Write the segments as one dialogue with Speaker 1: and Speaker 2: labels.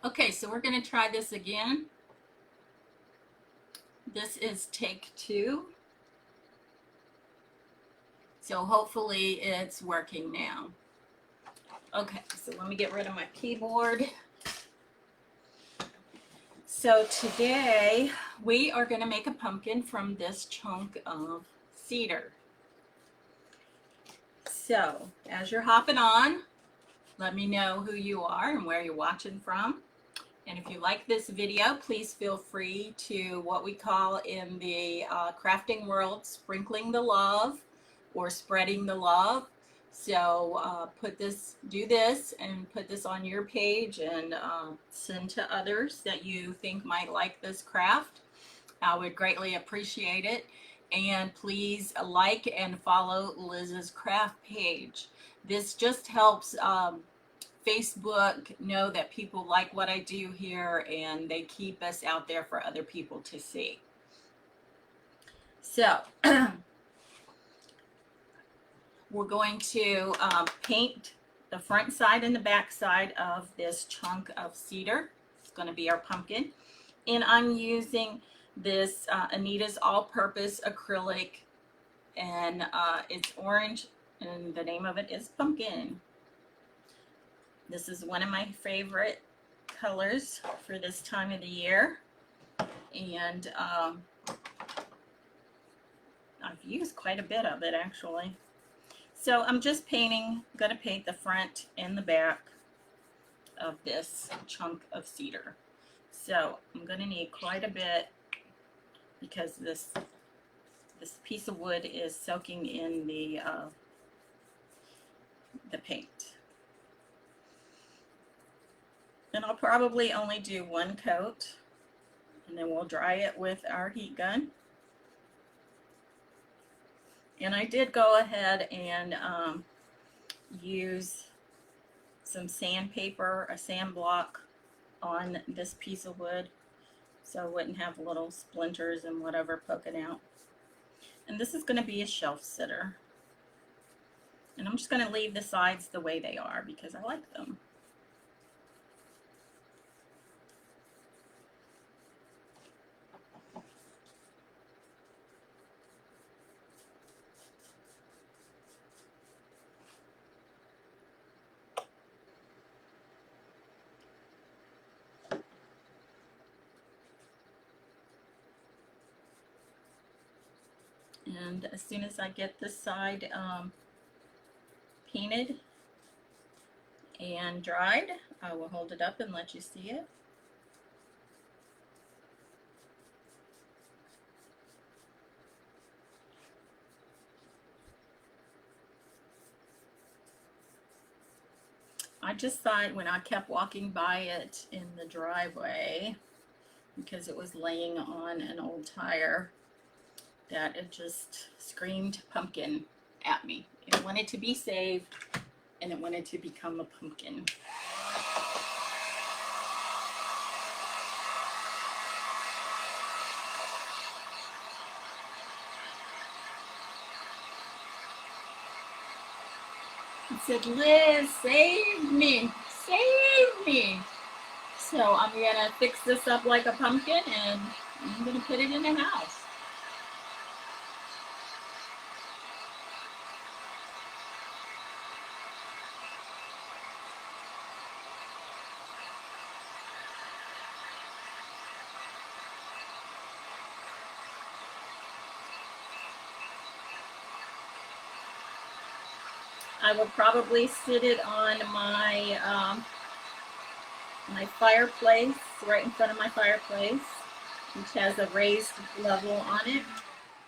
Speaker 1: Okay, so we're going to try this again. This is take 2. So hopefully it's working now. Okay, so let me get rid of my keyboard. So today we are going to make a pumpkin from this chunk of cedar. So as you're hopping on, let me know who you are and where you're watching from. And if you like this video, please feel free to what we call in the crafting world, sprinkling the love or spreading the love. So do this and put this on your page and send to others that you think might like this craft. I would greatly appreciate it. And please like and follow Liz's craft page. This just helps Facebook know that people like what I do here and they keep us out there for other people to see. So we're going to paint the front side and the back side of this chunk of cedar. It's going to be our pumpkin. And I'm using this Anita's all-purpose acrylic, and it's orange, and the name of it is Pumpkin. This is one of my favorite colors for this time of the year, and I've used quite a bit of it actually. So I'm just going to paint the front and the back of this chunk of cedar. So I'm going to need quite a bit because this piece of wood is soaking in the paint. And I'll probably only do one coat, and then we'll dry it with our heat gun. And I did go ahead and use some sandpaper, a sand block on this piece of wood so it wouldn't have little splinters and whatever poking out. And this is going to be a shelf sitter. And I'm just going to leave the sides the way they are because I like them. And as soon as I get this side painted and dried, I will hold it up and let you see it. I just thought when I kept walking by it in the driveway, because it was laying on an old tire, that it just screamed pumpkin at me. It wanted to be saved and it wanted to become a pumpkin. It said, Liz, save me, save me. So I'm gonna fix this up like a pumpkin and I'm gonna put it in the house. I will probably sit it on my my fireplace, right in front of my fireplace, which has a raised level on it.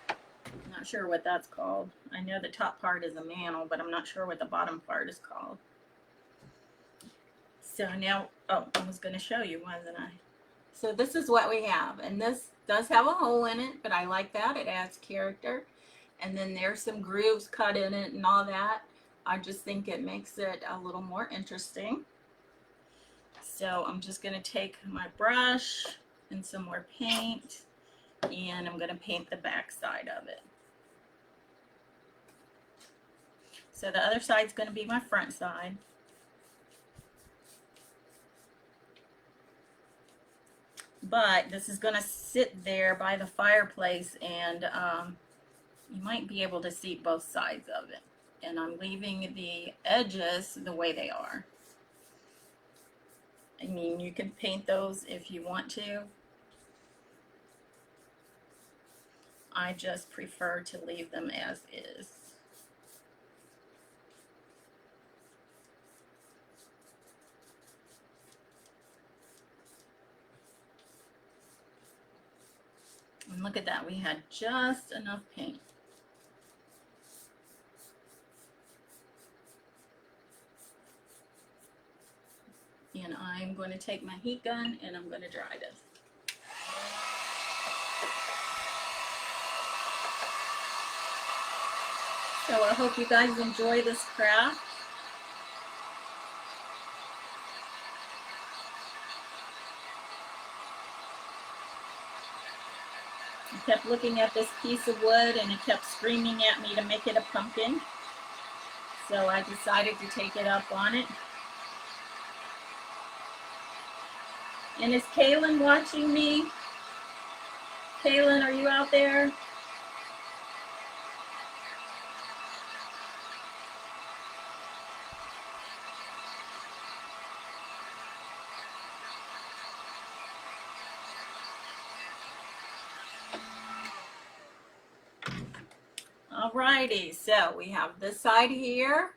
Speaker 1: I'm not sure what that's called. I know the top part is a mantle, but I'm not sure what the bottom part is called. So now, oh, I was going to show you, wasn't I? So this is what we have, and this does have a hole in it, but I like that. It adds character. And then there's some grooves cut in it and all that. I just think it makes it a little more interesting. So I'm just going to take my brush and some more paint, and I'm going to paint the back side of it. So the other side's going to be my front side. but this is gonna sit there by the fireplace, and you might be able to see both sides of it. And I'm leaving the edges the way they are. I mean, you can paint those if you want to. I just prefer to leave them as is. And look at that, we had just enough paint. And I'm going to take my heat gun and I'm going to dry this. So I hope you guys enjoy this craft. I kept looking at this piece of wood and it kept screaming at me to make it a pumpkin. So I decided to take it up on it. And is Kaylin watching me? Kaylin, are you out there? Alrighty, so we have this side here,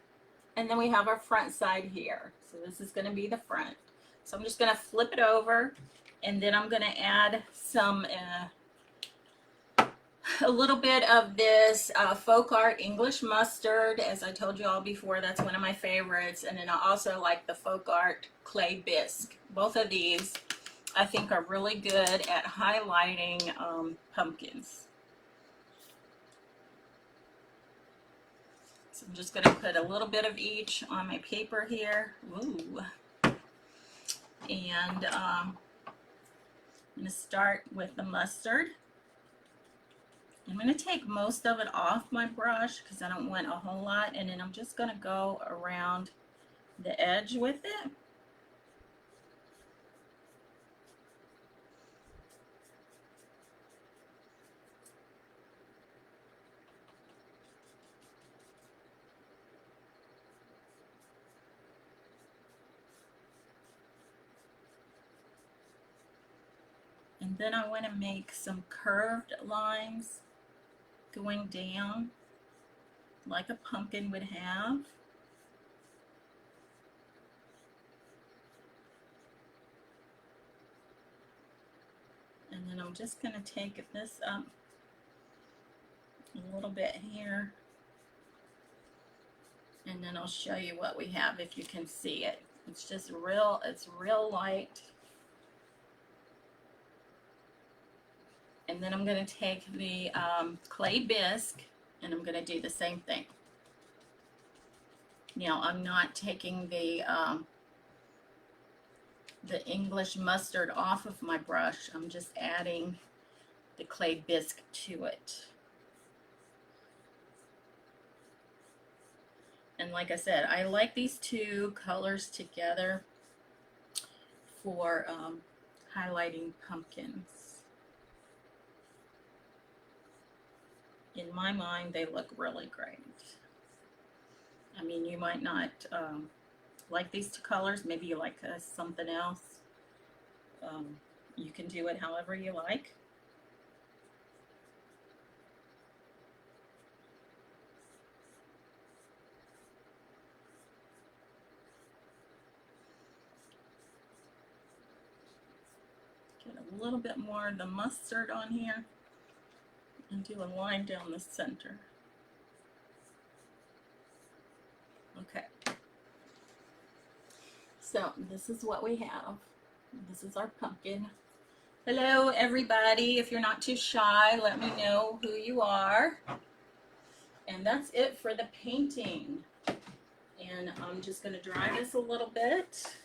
Speaker 1: and then we have our front side here. So this is going to be the front. So I'm just going to flip it over, and then I'm going to add some, a little bit of this folk art English mustard. As I told you all before, that's one of my favorites. And then I also like the folk art clay bisque. Both of these I think are really good at highlighting pumpkins. So I'm just going to put a little bit of each on my paper here. Ooh. And I'm going to start with the mustard. I'm going to take most of it off my brush because I don't want a whole lot. And then I'm just going to go around the edge with it. And then I want to make some curved lines going down like a pumpkin would have. And then I'm just going to take this up a little bit here. And then I'll show you what we have if you can see it. It's just real, it's real light. And then I'm going to take the clay bisque and I'm going to do the same thing. Now I'm not taking the English mustard off of my brush. I'm just adding the clay bisque to it. And like I said, I like these two colors together for highlighting pumpkins. In my mind, they look really great. I mean, you might not like these two colors. Maybe you like something else. You can do it however you like. Get a little bit more of the mustard on here and do a line down the center. Okay. So this is what we have. This is our pumpkin. Hello everybody. If you're not too shy, let me know who you are. And that's it for the painting. And I'm just going to dry this a little bit.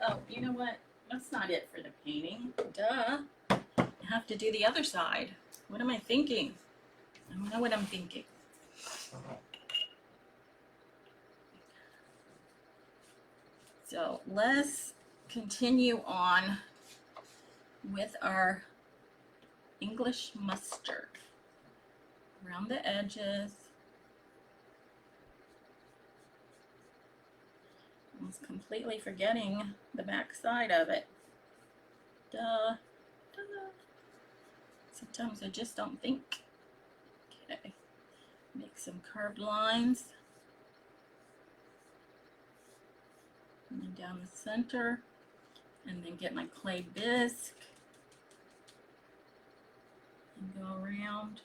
Speaker 1: Oh, you know what? That's not it for the painting. Duh. I have to do the other side. What am I thinking? I don't know what I'm thinking. So let's continue on with our English mustard around the edges. I was completely forgetting the back side of it. Duh. Duh. Sometimes I just don't think. Okay. Make some curved lines. And then down the center. And then get my clay bisque. And go around.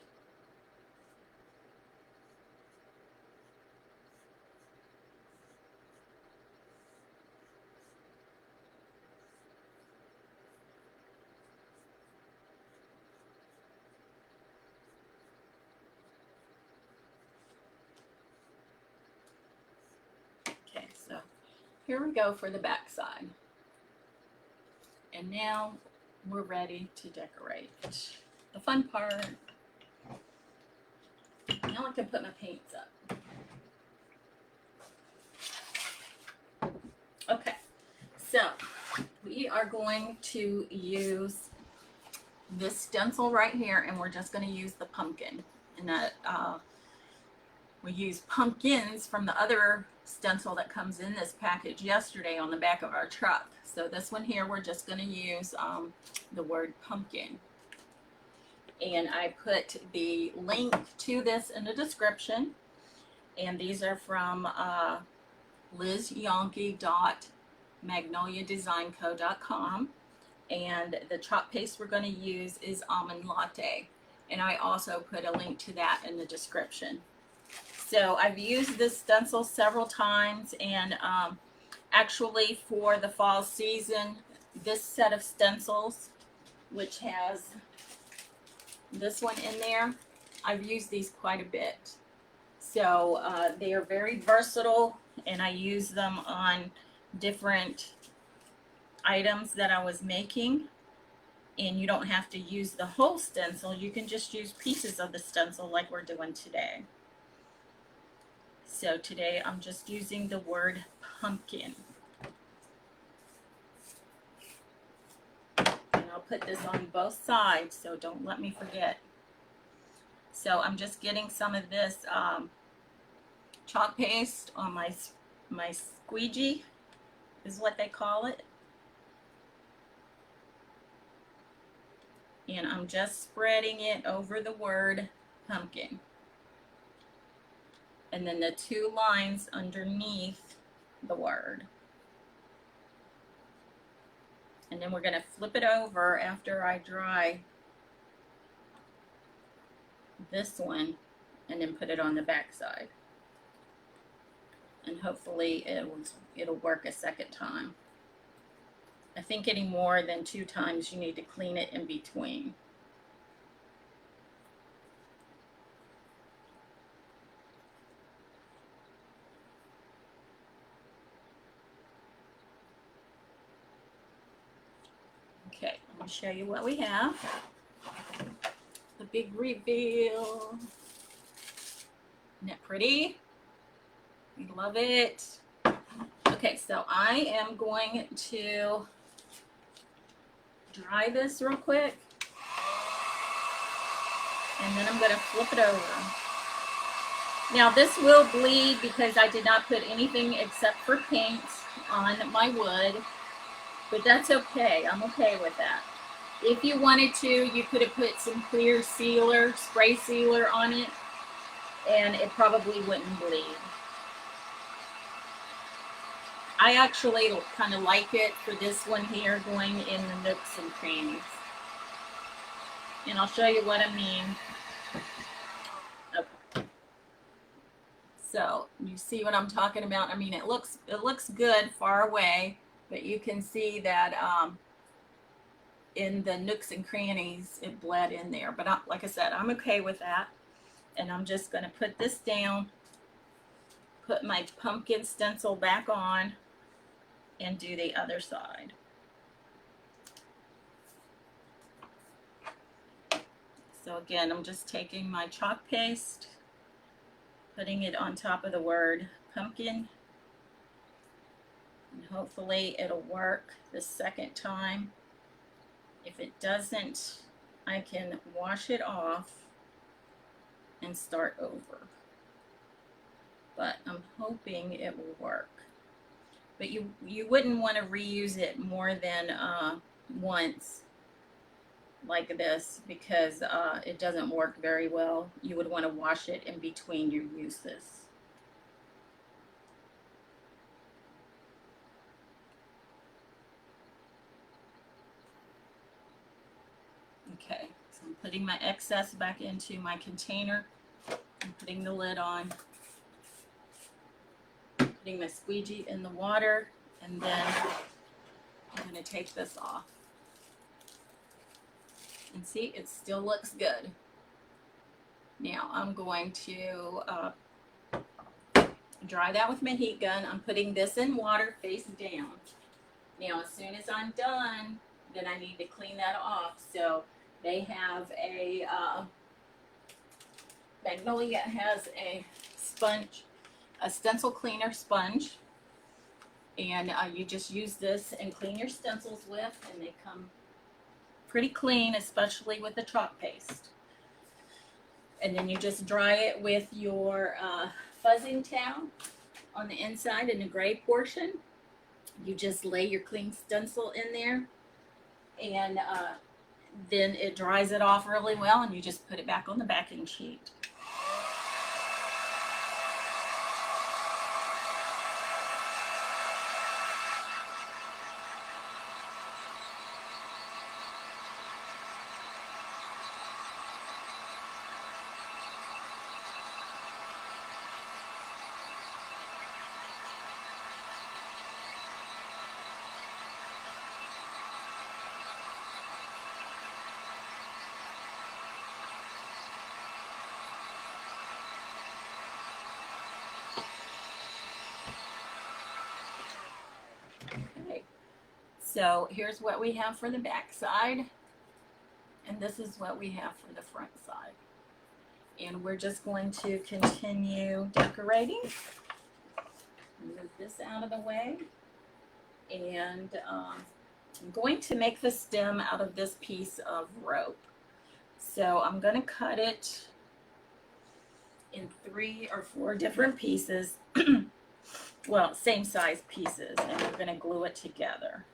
Speaker 1: Okay, so here we go for the back side. And now we're ready to decorate. The fun part. Now I can put my paints up. Okay, so we are going to use this stencil right here, and we're just going to use the pumpkin. And that we used pumpkins from the other stencil that comes in this package yesterday on the back of our truck. So this one here, we're just going to use the word pumpkin. And I put the link to this in the description. And these are from LizYonke.MagnoliaDesignCo.com. And the chalk paste we're going to use is Almond Latte. And I also put a link to that in the description. So I've used this stencil several times, and actually for the fall season, this set of stencils, which has this one in there, I've used these quite a bit. So they are very versatile, and I use them on different items that I was making. And you don't have to use the whole stencil, you can just use pieces of the stencil like we're doing today. So today I'm just using the word pumpkin. And I'll put this on both sides, so don't let me forget. So I'm just getting some of this chalk paste on my squeegee, is what they call it. And I'm just spreading it over the word pumpkin. And then the two lines underneath the word. And then we're going to flip it over after I dry this one, and then put it on the back side. And hopefully it'll work a second time. I think any more than 2 times you need to clean it in between. Okay, let me show you what we have. The big reveal. Isn't that pretty? We love it. Okay, so I am going to dry this real quick. And then I'm going to flip it over. Now this will bleed because I did not put anything except for paint on my wood. But that's okay. I'm okay with that. If you wanted to, you could have put some clear sealer, spray sealer on it, and it probably wouldn't bleed. I actually kind of like it for this one here, going in the nooks and crannies. And I'll show you what I mean. Okay. So you see what I'm talking about? I mean, it looks good far away, but you can see that in the nooks and crannies, it bled in there. But like I said, I'm okay with that. And I'm just going to put this down, put my pumpkin stencil back on, and do the other side. So again, I'm just taking my chalk paste, putting it on top of the word pumpkin, and hopefully it'll work the second time. If it doesn't, I can wash it off and start over. But I'm hoping it will work. But you wouldn't want to reuse it more than once like this, because it doesn't work very well. You would want to wash it in between your uses. Okay, so I'm putting my excess back into my container. I'm putting the lid on, putting my squeegee in the water, and then I'm going to take this off. And see, it still looks good. Now I'm going to dry that with my heat gun. I'm putting this in water face down. Now as soon as I'm done, then I need to clean that off. So they have a, Magnolia has a sponge, a stencil cleaner sponge. And you just use this and clean your stencils with, and they come pretty clean, especially with the chalk paste. And then you just dry it with your fuzzing towel on the inside in the gray portion. You just lay your clean stencil in there, and then it dries it off really well, and you just put it back on the backing sheet. Okay, so here's what we have for the back side, and this is what we have for the front side. And we're just going to continue decorating. Move this out of the way, and I'm going to make the stem out of this piece of rope. So I'm going to cut it in 3 or 4 different pieces. Well, same size pieces, and we're going to glue it together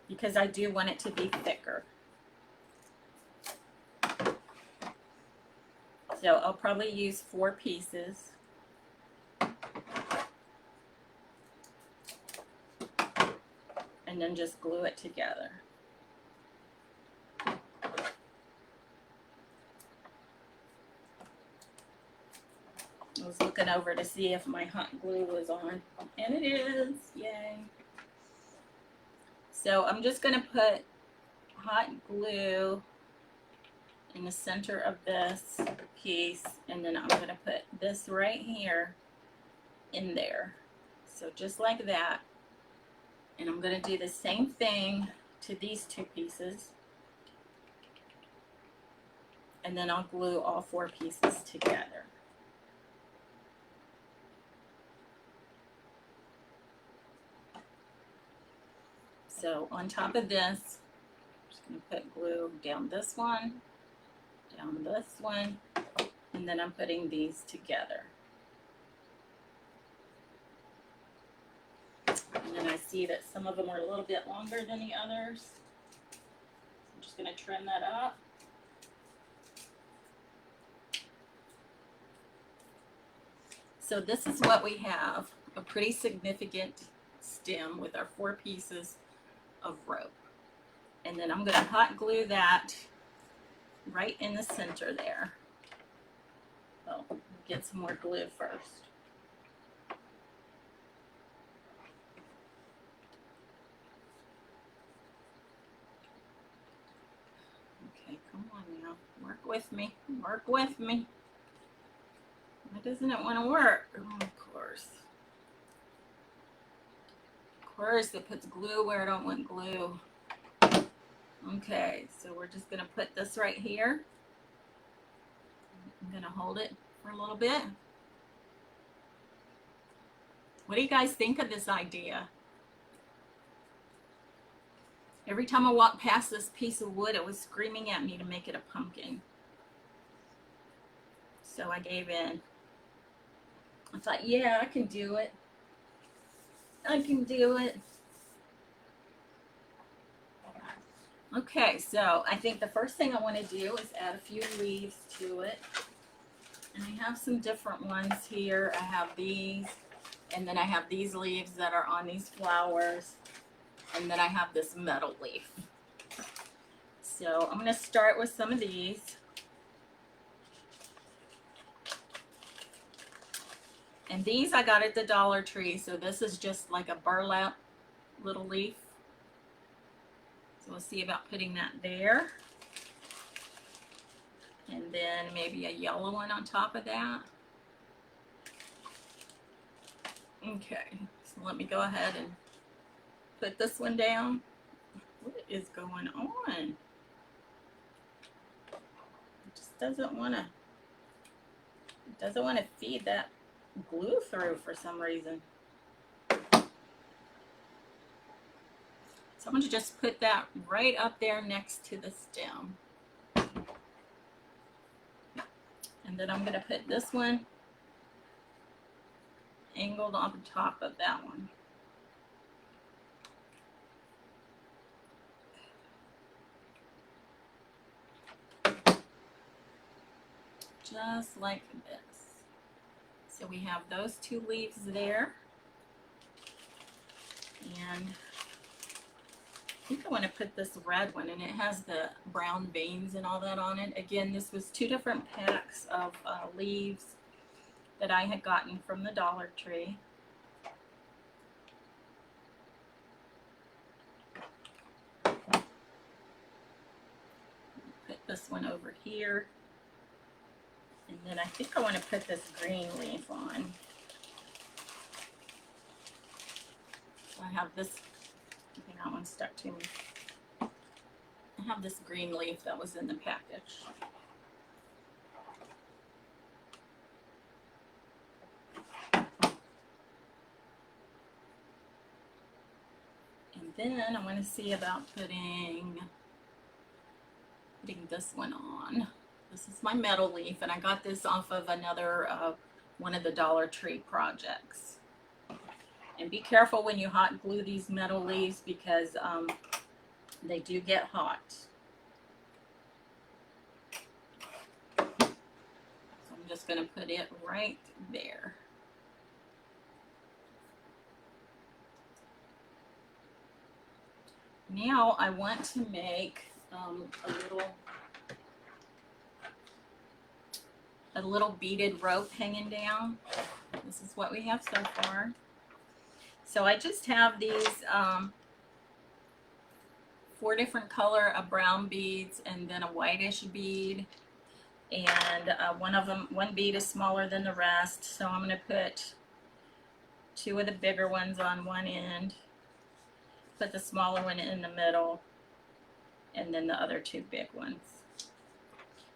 Speaker 1: because I do want it to be thicker. So I'll probably use 4 pieces. And then just glue it together. I was looking over to see if my hot glue was on, and it is, yay. So I'm just going to put hot glue in the center of this piece, and then I'm going to put this right here in there. So just like that. And I'm going to do the same thing to these 2 pieces. And then I'll glue all 4 pieces together. So on top of this, I'm just going to put glue down this one, and then I'm putting these together. And then I see that some of them are a little bit longer than the others. I'm just going to trim that up. So this is what we have, a pretty significant stem with our 4 pieces of rope. And then I'm going to hot glue that right in the center there. So get some more glue first. Okay, come on now, work with me, work with me. Why doesn't it want to work? Oh, of course. Of course, it puts glue where I don't want glue. Okay, so we're just going to put this right here. I'm going to hold it for a little bit. What do you guys think of this idea? Every time I walked past this piece of wood, it was screaming at me to make it a pumpkin. So I gave in. I thought, yeah, I can do it. I can do it. Okay, so I think the first thing I want to do is add a few leaves to it. And I have some different ones here. I have these, and then I have these leaves that are on these flowers, and then I have this metal leaf. So I'm going to start with some of these. And these I got at the Dollar Tree, so this is just like a burlap little leaf. So we'll see about putting that there. And then maybe a yellow one on top of that. Okay, so let me go ahead and put this one down. What is going on? It just doesn't want to feed that glue through for some reason. So I'm going to just put that right up there next to the stem. And then I'm going to put this one angled on top of that one. Just like this. So we have those two leaves there. And I think I want to put this red one, and it has the brown veins and all that on it. Again, this was 2 different packs of leaves that I had gotten from the Dollar Tree. Put this one over here. And then I think I want to put this green leaf on. So I have this, I think that one stuck to me. I have this green leaf that was in the package. And then I want to see about putting this one on. This is my metal leaf, and I got this off of another one of the Dollar Tree projects. And be careful when you hot glue these metal leaves, because they do get hot. So I'm just going to put it right there. Now I want to make a little beaded rope hanging down. This is what we have so far. So I just have these 4 different color of brown beads, and then a whitish bead, and one bead is smaller than the rest, so I'm going to put 2 of the bigger ones on one end, put the smaller one in the middle, and then the other 2 big ones.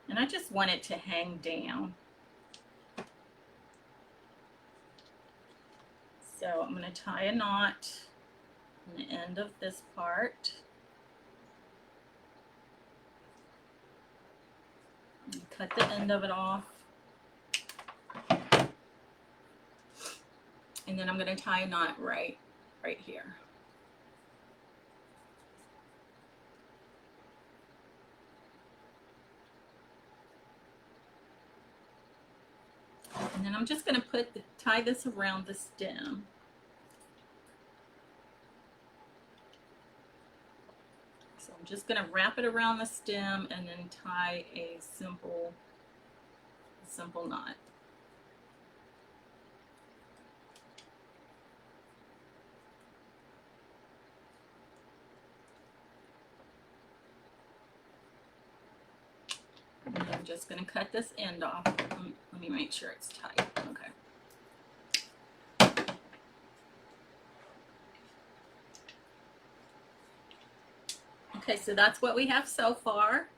Speaker 1: And I just want it to hang down. So I'm going to tie a knot on the end of this part. And cut the end of it off. And then I'm going to tie a knot right here. And then I'm just going to tie this around the stem. So I'm just going to wrap it around the stem and then tie a simple knot. And I'm just going to cut this end off. Let me make sure it's tight. Okay. Okay, so that's what we have so far.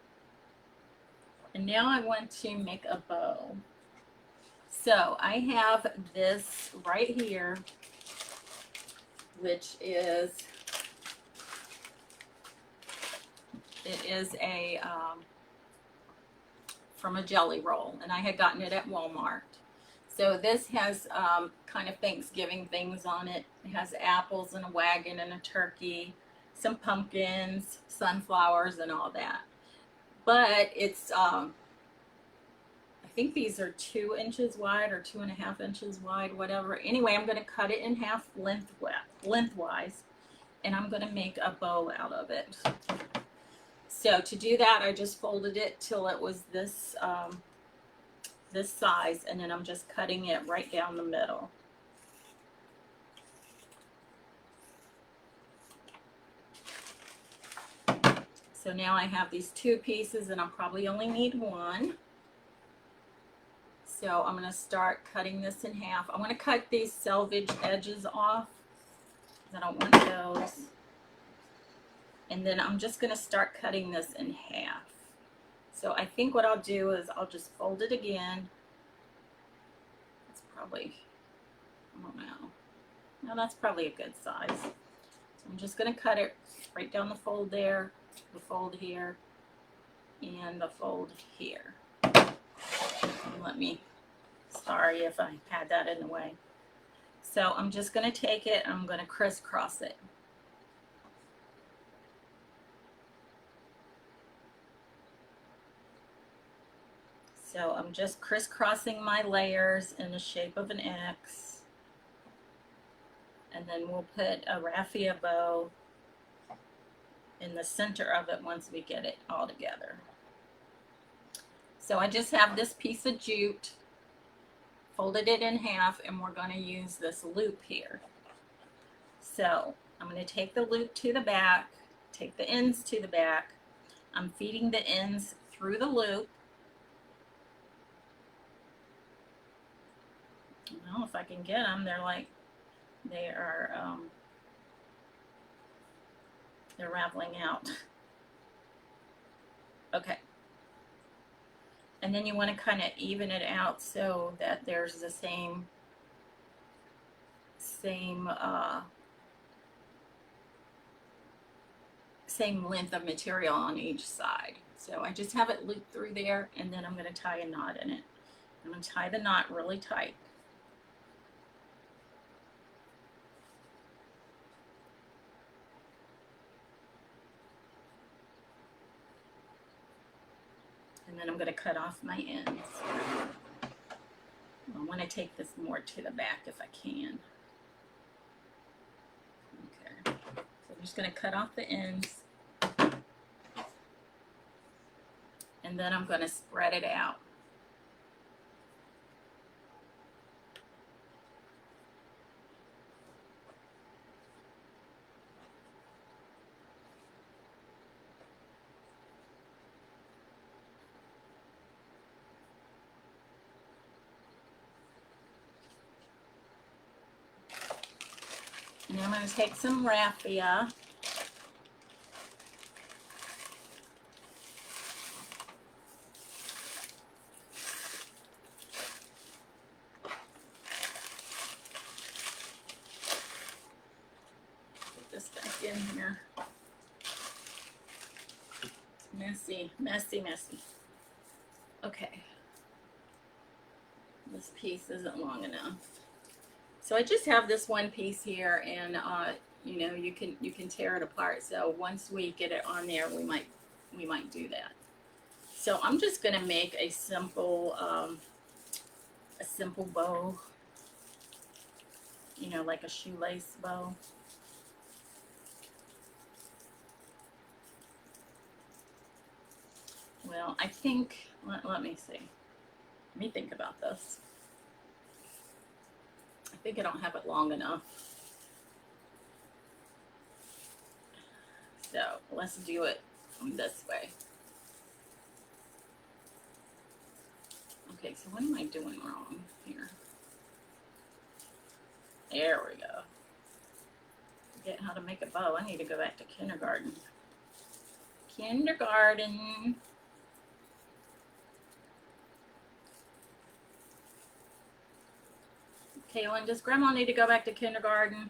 Speaker 1: And now I want to make a bow. So I have this right here, which is, it is a, from a jelly roll, and I had gotten it at Walmart. So this has kind of Thanksgiving things on it. It has apples and a wagon and a turkey, some pumpkins, sunflowers, and all that. But it's, I think these are 2 inches wide or 2.5 inches wide, whatever. Anyway, I'm going to cut it in half lengthwise, and I'm going to make a bow out of it. So to do that, I just folded it till it was this, this size, and then I'm just cutting it right down the middle. So now I have these 2 pieces, and I'll probably only need 1. So I'm going to start cutting this in half. I want to cut these selvage edges off. I don't want those. And then I'm just going to start cutting this in half. So I think what I'll do is I'll just fold it again. It's probably, I don't know. No, that's probably a good size. So I'm just going to cut it right down the fold there, the fold here, and the fold here. Let me, sorry if I had that in the way. So I'm just going to take it and I'm going to crisscross it. So I'm just crisscrossing my layers in the shape of an X. And then we'll put a raffia bow in the center of it once we get it all together. So I just have this piece of jute, folded it in half, and we're going to use this loop here. So I'm going to take the loop to the back, take the ends to the back. I'm feeding the ends through the loop. I don't know if I can get them. They're like, they're raveling out. Okay. And then you want to kind of even it out so that there's the same length of material on each side. So I just have it looped through there, and then I'm going to tie a knot in it. I'm going to tie the knot really tight. And then I'm going to cut off my ends. I want to take this more to the back if I can. Okay. So I'm just going to cut off the ends. And then I'm going to spread it out. And then I'm going to take some raffia. Put this back in here. It's messy, messy, messy. Okay. This piece isn't long enough. So I just have this one piece here, and you know, you can tear it apart. So once we get it on there, we might do that. So I'm just gonna make a simple bow, you know, like a shoelace bow. Well, I think, let me see. Let me think about this. I think I don't have it long enough. So let's do it this way. Okay, so what am I doing wrong here? There we go. Forget how to make a bow. I need to go back to kindergarten. Kindergarten. Kaylin, does Grandma need to go back to kindergarten?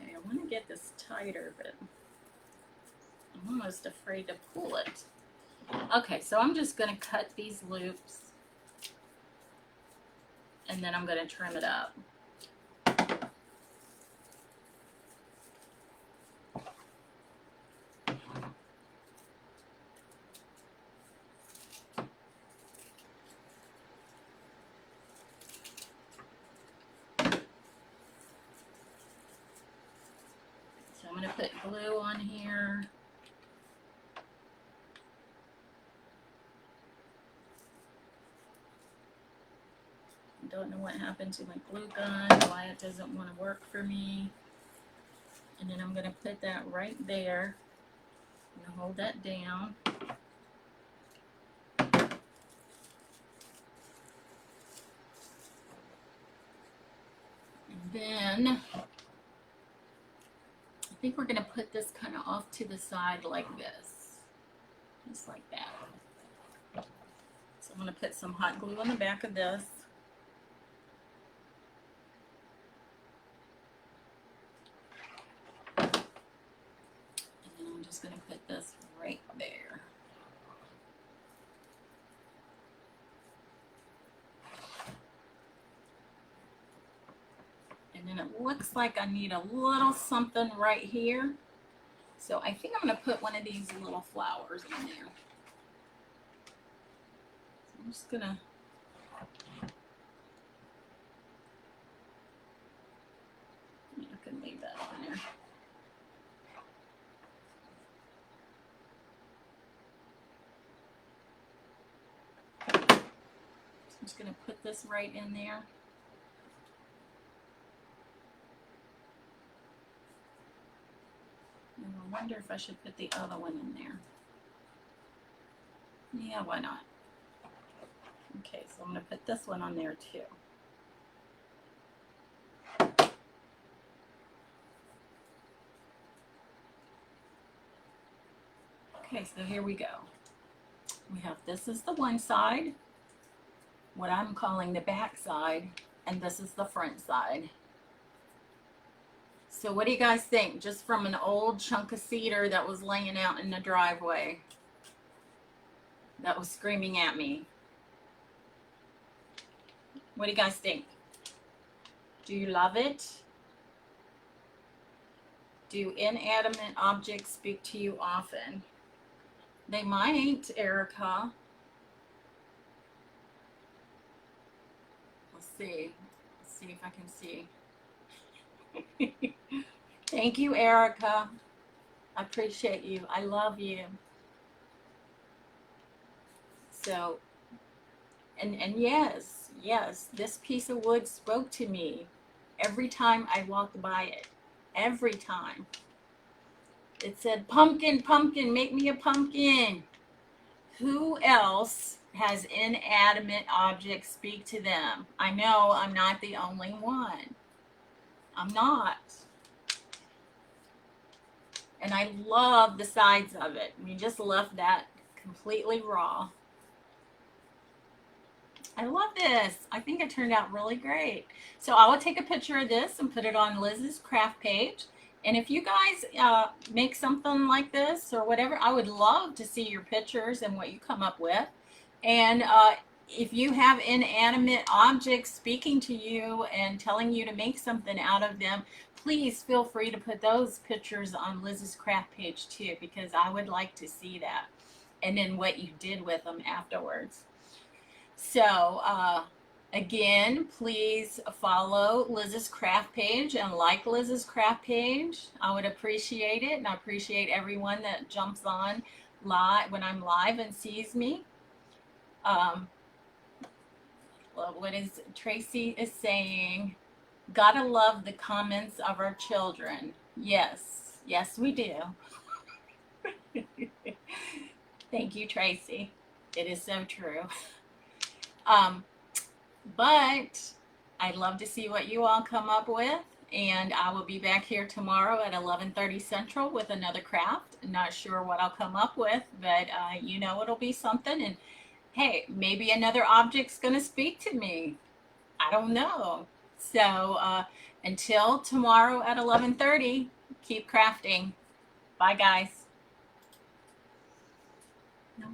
Speaker 1: Okay, I want to get this tighter, but I'm almost afraid to pull it. Okay, so I'm just going to cut these loops, and then I'm going to trim it up. So I'm going to put glue on here. Don't know what happened to my glue gun, why it doesn't want to work for me. And then I'm going to put that right there. I'm going to hold that down. And then I think we're going to put this kind of off to the side like this. Just like that. So I'm going to put some hot glue on the back of this. I'm just going to put this right there. And then it looks like I need a little something right here. So I think I'm going to put one of these little flowers in there. So I'm just going to I can leave that on there. I'm just going to put this right in there. And I wonder if I should put the other one in there. Yeah, why not? Okay, so I'm going to put this one on there too. Okay, so here we go. We have this is the one side, what I'm calling the back side, and this is the front side. So what do you guys think? Just from an old chunk of cedar that was laying out in the driveway that was screaming at me. What do you guys think? Do you love it? Do inanimate objects speak to you often? They might, Erica. Let's see. Let's see if I can see. Thank you, Erica. I appreciate you. I love you. So, and yes, this piece of wood spoke to me every time I walked by it. Every time. It said, pumpkin, pumpkin, make me a pumpkin. Who else has inanimate objects speak to them? I know I'm not the only one. I'm not. And I love the sides of it. We just left that completely raw. I love this. I think it turned out really great. So I will take a picture of this and put it on Liz's craft page. And if you guys make something like this or whatever, I would love to see your pictures and what you come up with. And if you have inanimate objects speaking to you and telling you to make something out of them, please feel free to put those pictures on Liz's craft page too, because I would like to see that. And then what you did with them afterwards. So again, please follow Liz's craft page and like Liz's craft page. I would appreciate it, and I appreciate everyone that jumps on live when I'm live and sees me. What is Tracy is saying? Gotta love the comments of our children. Yes, yes we do. Thank you, Tracy. It is so true. But I'd love to see what you all come up with. and I will be back here tomorrow at 11:30 Central with another craft. Not sure what I'll come up with, but you know it'll be something. And hey, maybe another object's going to speak to me. I don't know. So until tomorrow at 11:30, keep crafting. Bye, guys. No,